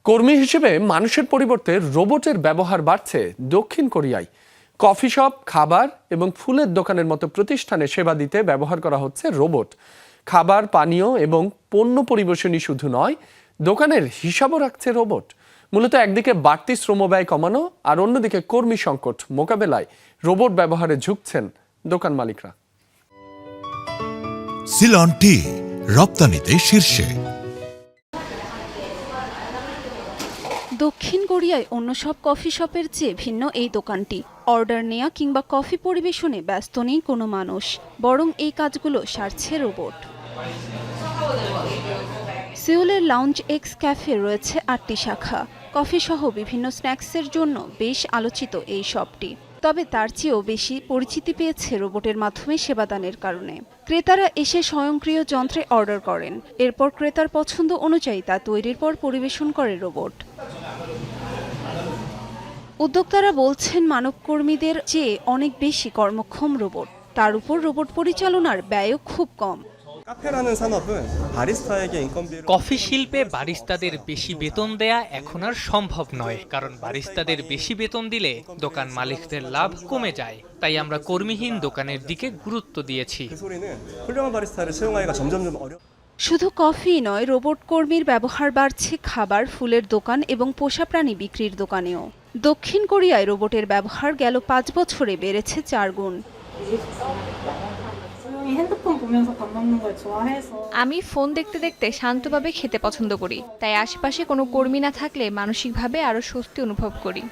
কর্মী হিসেবে মানুষের পরিবর্তে রোবটের ব্যবহার বাড়ছে দক্ষিণ কোরিয়ায়। কফি শপ, খাবার এবং ফুলের দোকানের মতো প্রতিষ্ঠানে সেবা দিতে ব্যবহার করা হচ্ছে রোবট। খাবার, পানীয় এবং পণ্য পরিবেশনই শুধু নয়, দোকানের হিসাবও রাখছে রোবট। মূলত একদিকে বাড়তি শ্রমব্যয় কমানো আর অন্যদিকে কর্মী সংকট মোকাবেলায় রোবট ব্যবহারে ঝুঁকছেন দোকান মালিকরা। সিলন টি রপ্তানিতে শীর্ষে। দক্ষিণ কোরিয়ায় অন্য সব কফি শপের চেয়ে ভিন্ন এই দোকানটি। অর্ডার নেওয়া কিংবা কফি পরিবেশনে ব্যস্ত নেই কোনো মানুষ, বরং এই কাজগুলো সারছে রোবট। সিউলের লাউঞ্জ এক্স ক্যাফে রয়েছে ৮টি শাখা। কফি সহ বিভিন্ন স্ন্যাক্সের জন্য বেশ আলোচিত এই শপটি। তবে তার চেয়েও বেশি পরিচিতি পেয়েছে রোবটের মাধ্যমে সেবাদানের কারণে। ক্রেতারা এসে স্বয়ংক্রিয় যন্ত্রে অর্ডার করেন, এরপর ক্রেতার পছন্দ অনুযায়ী তা তৈরির পর পরিবেশন করে রোবট। উদ্যোক্তারা বলছেন মানবকর্মীদের চেয়ে অনেক বেশি কর্মক্ষম রোবট। তার উপর রোবট পরিচালনার ব্যয়ও খুব কম। কফি শিল্পে বারিস্তাদের বেশি বেতন দেয়া এখন আর সম্ভব নয়, কারণ বারিস্তাদের বেশি বেতন দিলে দোকান মালিকদের লাভ কমে যায়। তাই আমরা কর্মীহীন দোকানের দিকে গুরুত্ব দিয়েছি। শুধু কফি নয়, রোবট কর্মীর ব্যবহার বাড়ছে খাবার, ফুলের দোকান এবং পোষা প্রাণী বিক্রির দোকানেও। দক্ষিণ কোরিয়ায় রোবটের ব্যবহার গেল ৫ বছরে বেড়েছে ৪ গুণ। আমি ফোন দেখতে দেখতে শান্তভাবে খেতে পছন্দ করি, তাই আশেপাশে কোনো কর্মী না থাকলে মানসিকভাবে আরো স্বস্তি অনুভব করি।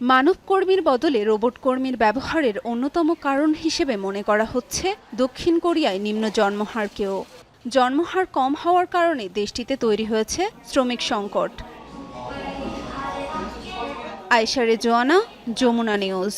মানব কর্মীর বদলে রোবট কর্মীর ব্যবহারের অন্যতম কারণ হিসেবে মনে করা হচ্ছে দক্ষিণ কোরিয়ায় নিম্ন জন্মহারকেও। জন্মহার কম হওয়ার কারণে দেশটিতে তৈরি হয়েছে শ্রমিক সংকট। আয়েশা রেজওয়ানা, যমুনা নিউজ।